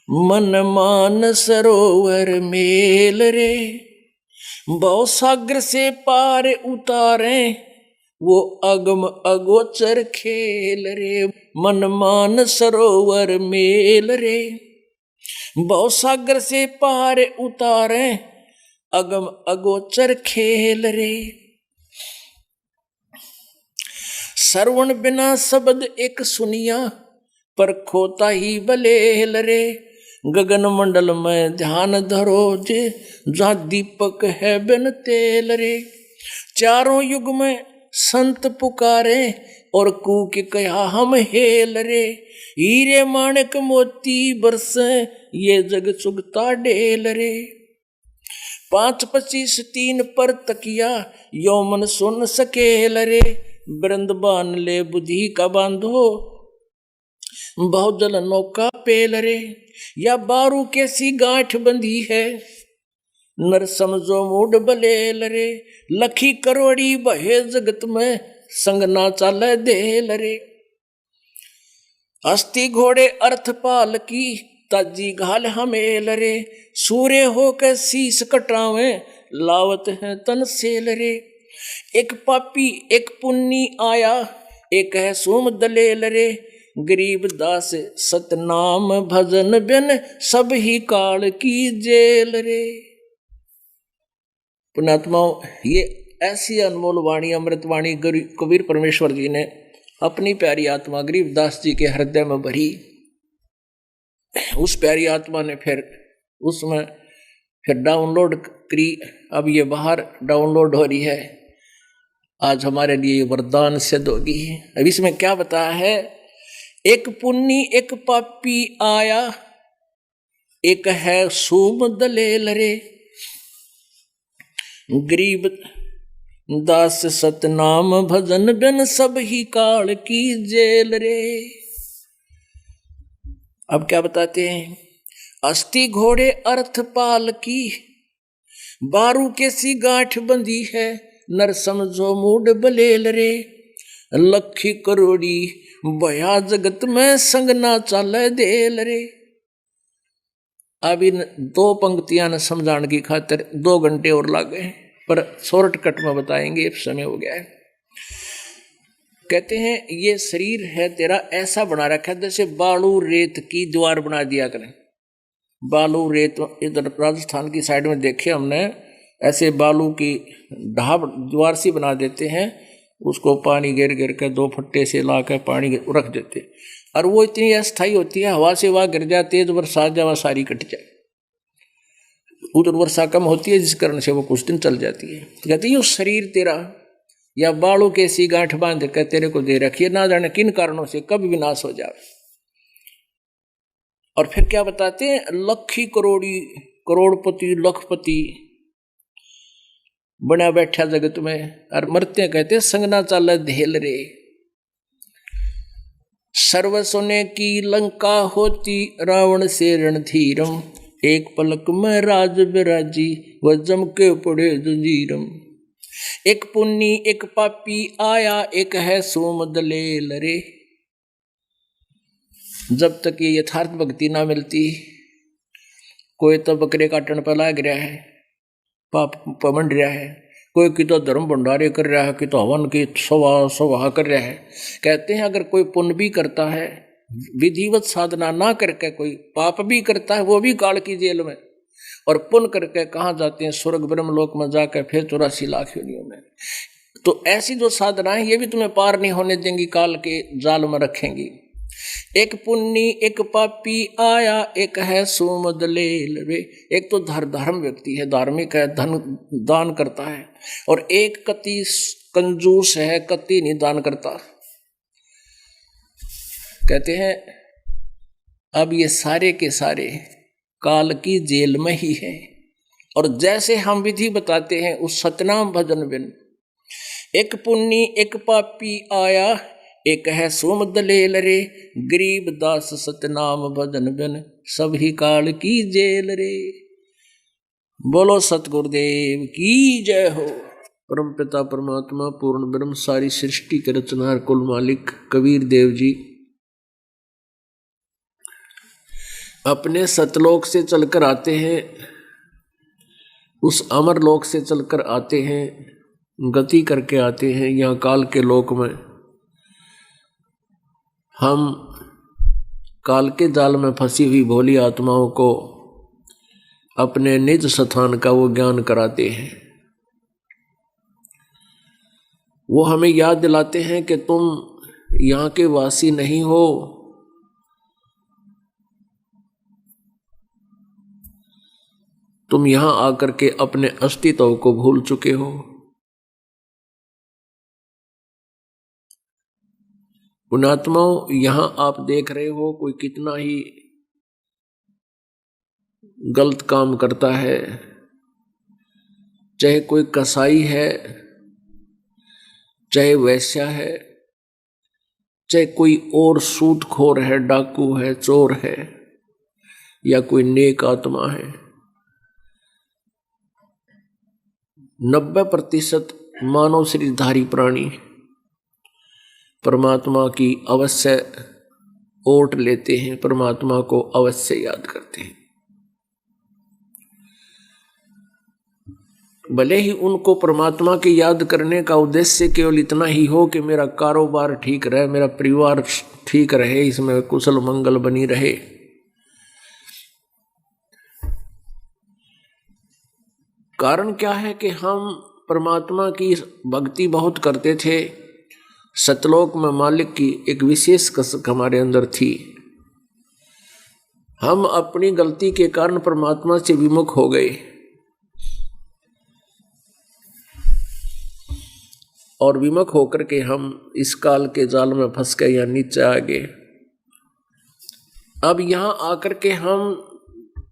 Speaker 1: मन मान सरोवर मेल रे, भव सागर से पार उतारे, वो अगम अगोचर खेल रे। मन मान सरोवर मेल रे, भव सागर से पार उतारे, अगम अगोचर खेल रे। श्रवण बिना शब्द एक सुनिया, पर खोता ही बलेल रे। गगन मंडल में ध्यान धरो जे, जहाँ दीपक है बिन तेल रे। चारों युग में संत पुकारे, और कूक कहा हम हेल रे। हीरे माणिक मोती बरसे, ये जग चुगता डेल रे। 5 25 3 पर तकिया, यो मन सुन सकेल रे। वृंदावन ले बुद्धि का बांधो, बहुजल नौका पेल रे। या बारू कैसी गांठ बंधी है, नर समझो मूड बलेल रे। लखी करोड़ी बहे जगत में, संग ना चाले देल रे। अस्थि घोड़े अर्थ पाल की, ताजी घाल हमेल रे। सूर्य होकर शीस कटावे, लावत है तन सेल रे। एक पापी एक पुन्नी आया, एक है सोम दलेल रे। गरीब दास सतनाम भजन बिन, सब ही काल की जेल रे। पुण्यात्माओं, ये ऐसी अनमोल वाणी अमृत वाणी कबीर परमेश्वर जी ने अपनी प्यारी आत्मा गरीबदास जी के हृदय में भरी। उस प्यारी आत्मा ने फिर उसमें फिर डाउनलोड करी। अब ये बाहर डाउनलोड हो रही है। आज हमारे लिए वरदान सिद्ध होगी। अब इसमें क्या बताया है, एक पुन्नी एक पापी आया, एक है सूम दलेल रे, गरीब दास सतनाम भजन बिन सब ही काल की जेल रे। अब क्या बताते हैं, अस्थि घोड़े अर्थ पाल की, बारू के सी गांठ बंधी है, नर समझो मूड बलेल रे, लखी करोड़ी बया जगत में संग ना चाले देल रे। अब इन दो पंक्तियां न समझाने की खातिर 2 घंटे और लग गए, पर शॉर्टकट में बताएंगे, समय हो गया है। कहते हैं ये शरीर है तेरा ऐसा बना रखा है जैसे बालू रेत की दीवार बना दिया करें। बालू रेत इधर राजस्थान की साइड में देखे हमने, ऐसे बालू की ढाब दीवार सी बना देते हैं, उसको पानी गिर गिर के 2 फट्टे से ला कर पानी रख देते, और वो इतनी अस्थायी होती है, हवा से वह गिर जाए, तेज बरसात जाए, वह सारी कट जाए। उधर वर्षा कम होती है जिस कारण से वो कुछ दिन चल जाती है। तो कहते हैं शरीर तेरा या बालू के सी गांठ बांध कर तेरे को दे रखिए, ना जाने किन कारणों से कब विनाश हो जाए। और फिर क्या बताते हैं, लखी करोड़ी करोड़पति लखपति बना बैठा जगत में, और मरते कहते संगना चाल धेल रे, सर्व सोने की लंका होती रावण से रणधीरम, एक पलक में राज बिराजी व जम के पड़े जंजीरम। एक पुन्नी एक पापी आया, एक है सोम दलेल रे। जब तक ये यथार्थ भक्ति ना मिलती, कोई तो बकरे काटने पर लाग रहा है, पाप पमंड रहा है, कोई की तो धर्म भंडारे कर रहा है, कि तो हवन की सवा कर रहा है। कहते हैं अगर कोई पुण्य भी करता है, विधिवत साधना ना करके कोई पाप भी करता है, वो भी काल की जेल में, और पुण्य करके कहाँ जाते हैं, स्वर्ग ब्रह्मलोक में जाकर फिर 84 लाख योनियों में। तो ऐसी जो साधनाएं ये भी तुम्हें पार नहीं होने देंगी, काल के जाल में रखेंगी। एक पुन्नी एक पापी आया, एक है सोम दलेल रे। एक तो धर्म व्यक्ति है, धार्मिक है, धन दान करता है, और एक कति कंजूस है, कति नहीं दान करता। कहते हैं अब ये सारे के सारे काल की जेल में ही है। और जैसे हम विधि बताते हैं उस सतनाम भजन बिन, एक पुन्नी एक पापी आया, एक है सोम दलेल रे, गरीब दास सतनाम भजन बिन सब ही काल की जेल रे। बोलो सतगुरुदेव की जय हो। परम पिता परमात्मा पूर्ण ब्रह्म सारी सृष्टि के रचनार कुल मालिक कबीर देव जी अपने सतलोक से चलकर आते हैं, उस अमर लोक से चलकर आते हैं, गति करके आते हैं यहाँ काल के लोक में। हम काल के जाल में फंसी हुई भोली आत्माओं को अपने निज स्थान का वो ज्ञान कराते हैं। वो हमें याद दिलाते हैं कि तुम यहाँ के वासी नहीं हो, तुम यहाँ आकर के अपने अस्तित्व को भूल चुके हो। उन आत्माओं, यहाँ आप देख रहे हो कोई कितना ही गलत काम करता है, चाहे कोई कसाई है, चाहे वैश्या है, चाहे कोई और सूदखोर है, डाकू है, चोर है, या कोई नेक आत्मा है। 90% मानव शरीरधारी प्राणी परमात्मा की अवश्य ओट लेते हैं, परमात्मा को अवश्य याद करते हैं। भले ही उनको परमात्मा की याद करने का उद्देश्य केवल इतना ही हो कि मेरा कारोबार ठीक रहे, मेरा परिवार ठीक रहे, इसमें कुशल मंगल बनी रहे। कारण क्या है कि हम परमात्मा की भक्ति बहुत करते थे, सतलोक में मालिक की एक विशेष कसक हमारे अंदर थी। हम अपनी गलती के कारण परमात्मा से विमुख हो गए। और विमुख होकर के हम इस काल के जाल में फंस गए या नीचे आ गए। अब यहाँ आकर के हम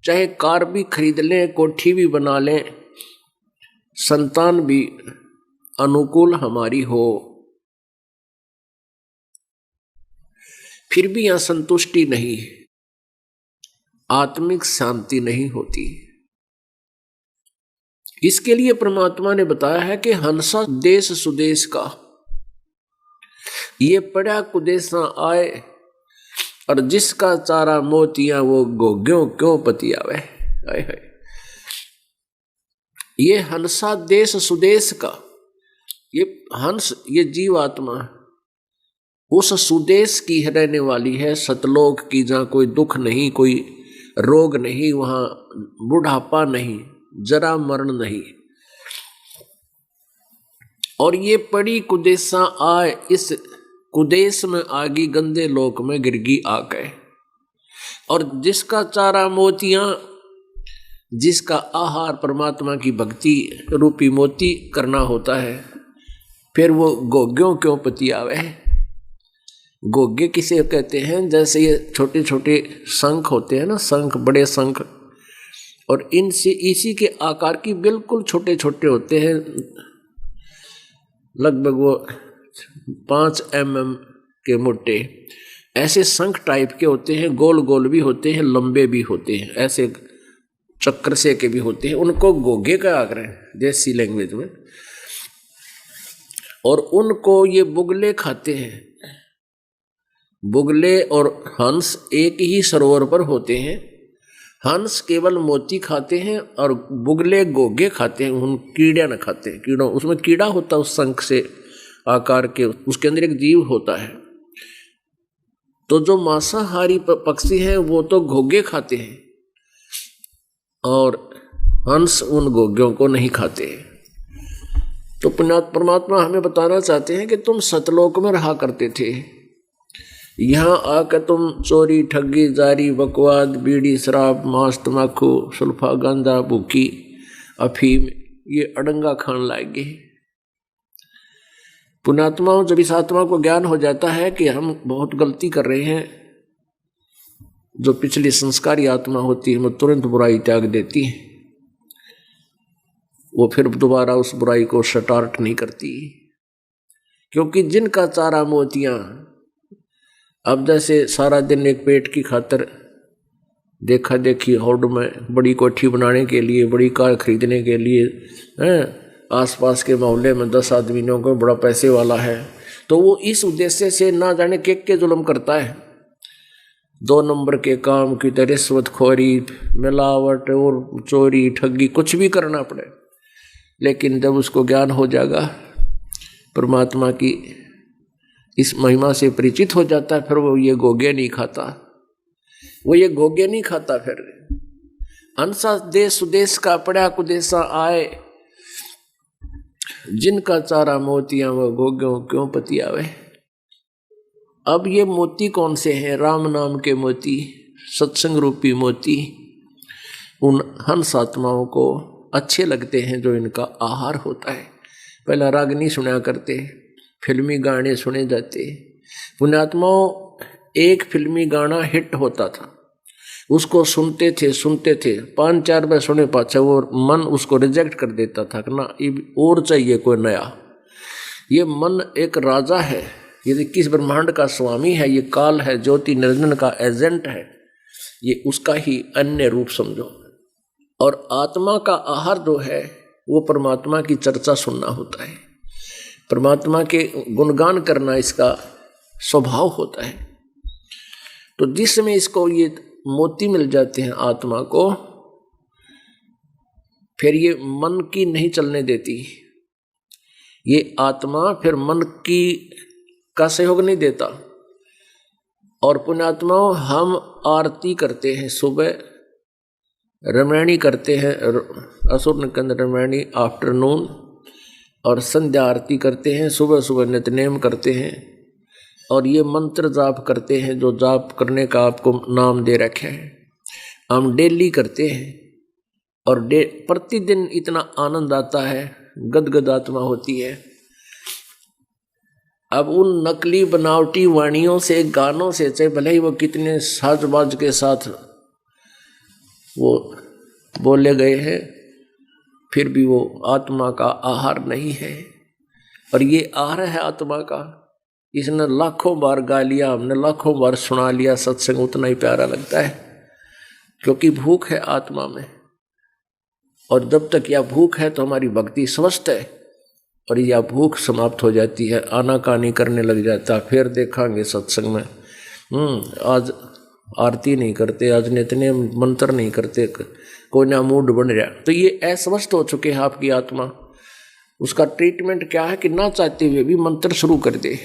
Speaker 1: चाहे कार भी खरीद लें, कोठी भी बना लें, संतान भी अनुकूल हमारी हो, फिर भी यहाँ संतुष्टि नहीं, आत्मिक शांति नहीं होती। इसके लिए परमात्मा ने बताया है कि हंसा देश सुदेश का, ये पड़ा कुदेश ना आए, और जिसका चारा मोतियां वो गोग्यों क्यों पतियावे। हाय हाय, ये हंसा देश सुदेश का, ये हंस, ये जीवात्मा उस सुदेश की रहने वाली है, सतलोक की, जहाँ कोई दुख नहीं, कोई रोग नहीं, वहां बुढ़ापा नहीं, जरा मरण नहीं। और ये पड़ी कुदेशा आए, इस कुदेश में आगी गंदे लोक में गिरगी आ गए। और जिसका चारा मोतियां, जिसका आहार परमात्मा की भक्ति रूपी मोती करना होता है, फिर वो गोग्यों क्यों पतियावे। गोगे किसे कहते हैं? जैसे ये छोटे छोटे शंख होते हैं ना, शंख, बड़े शंख, और इनसे इसी के आकार की बिल्कुल छोटे छोटे होते हैं, लगभग वो 5 mm के मोटे, ऐसे शंख टाइप के होते हैं, गोल गोल भी होते हैं, लंबे भी होते हैं, ऐसे चक्र से के भी होते हैं, उनको गोगे का आकर है देसी लैंग्वेज में। और उनको ये बुगले खाते हैं। बुगले और हंस एक ही सरोवर पर होते हैं। हंस केवल मोती खाते हैं और बुगले गोगे खाते हैं, उन कीड़े न खाते हैं। कीड़ों, उसमें कीड़ा होता है उस शंख से आकार के, उसके अंदर एक जीव होता है। तो जो मांसाहारी पक्षी हैं वो तो घोगे खाते हैं और हंस उन घोग्यों को नहीं खाते। तो परमात्मा हमें बताना चाहते हैं कि तुम सतलोक में रहा करते थे, यहाँ आकर तुम चोरी, ठगी, जारी, बकवाद, बीड़ी, शराब, मांस, तम्बाकू, सुल्फा, गांजा, भूखी, अफीम, ये अड़ंगा खान लाएंगे। पुण्यात्माओं, जब इस आत्मा को ज्ञान हो जाता है कि हम बहुत गलती कर रहे हैं, जो पिछली संस्कारी आत्मा होती है वो तुरंत बुराई त्याग देती है, वो फिर दोबारा उस बुराई को स्टार्ट नहीं करती। क्योंकि जिनका चारा मोतियां, अब जैसे सारा दिन एक पेट की खातर देखा देखी होड़ में बड़ी कोठी बनाने के लिए, बड़ी कार खरीदने के लिए हैं, आसपास के मोहल्ले में 10 आदमियों को बड़ा पैसे वाला है, तो वो इस उद्देश्य से ना जाने के जुल्म करता है। 2 नंबर के काम की तरह रिश्वतखोरी, मिलावट और चोरी, ठगी, कुछ भी करना पड़े। लेकिन जब उसको ज्ञान हो जाएगा, परमात्मा की इस महिमा से परिचित हो जाता है, फिर वो ये गोगे नहीं खाता, वो ये गोगे नहीं खाता। फिर हंसा देश सुदेश का, पड़ा कुदेशा आए, जिनका चारा मोतियां वो गोग्यों क्यों पतियावे। अब ये मोती कौन से हैं? राम नाम के मोती, सत्संग रूपी मोती उन हंस आत्माओं को अच्छे लगते हैं जो इनका आहार होता है। पहला रागनी सुना करते, फिल्मी गाने सुने जाते। पुण्यात्माओं, एक फिल्मी गाना हिट होता था, उसको सुनते थे 5-4 बार सुने पाछे वो मन उसको रिजेक्ट कर देता था कि ना और चाहिए कोई नया। ये मन एक राजा है, ये किस ब्रह्मांड का स्वामी है, ये काल है, ज्योति निरंजन का एजेंट है, ये उसका ही अन्य रूप समझो। और आत्मा का आहार जो है वो परमात्मा की चर्चा सुनना होता है, परमात्मा के गुणगान करना इसका स्वभाव होता है। तो जिस समय इसको ये मोती मिल जाते हैं आत्मा को, फिर ये मन की नहीं चलने देती, ये आत्मा फिर मन की का सहयोग नहीं देता। और पुण्यात्माओं, हम आरती करते हैं सुबह, रामायणी करते हैं, असुर निकंद रामायणी आफ्टरनून, और संध्या आरती करते हैं, सुबह सुबह नित्यनेम करते हैं, और ये मंत्र जाप करते हैं जो जाप करने का आपको नाम दे रखे हैं, हम डेली करते हैं। और प्रतिदिन इतना आनंद आता है, गदगद आत्मा होती है। अब उन नकली बनावटी वाणियों से, गानों से, चाहे भले ही वो कितने साजबाज के साथ वो बोले गए हैं, फिर भी वो आत्मा का आहार नहीं है। और ये आहार है आत्मा का, इसने लाखों बार गा लिया, हमने लाखों बार सुना लिया, सत्संग उतना ही प्यारा लगता है, क्योंकि भूख है आत्मा में। और जब तक यह भूख है तो हमारी भक्ति स्वस्थ है, और यह भूख समाप्त हो जाती है, आनाकानी करने लग जाता। फिर देखांगे सत्संग में, आज आरती नहीं करते, आज नित्य मंत्र नहीं करते, कोई ना मूड बन रहा, तो ये अस्वस्थ हो चुके हैं आपकी आत्मा। उसका ट्रीटमेंट क्या है कि ना चाहते हुए भी मंत्र शुरू कर दे।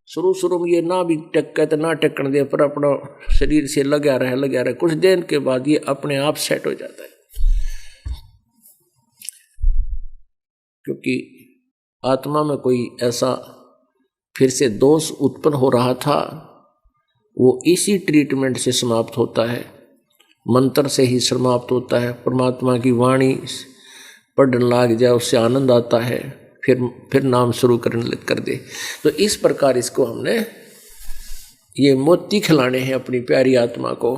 Speaker 1: शुरू में ये ना भी टक्का तो ना टक्कन दे, पर अपना शरीर से लगा रहे, कुछ दिन के बाद ये अपने आप सेट हो जाता है। क्योंकि आत्मा में कोई ऐसा फिर से दोष उत्पन्न हो रहा था, वो इसी ट्रीटमेंट से समाप्त होता है, मंत्र से ही समाप्त होता है। परमात्मा की वाणी पढ़ने लग जाए, उससे आनंद आता है, फिर नाम शुरू कर दे। तो इस प्रकार इसको हमने ये मोती खिलाने हैं अपनी प्यारी आत्मा को।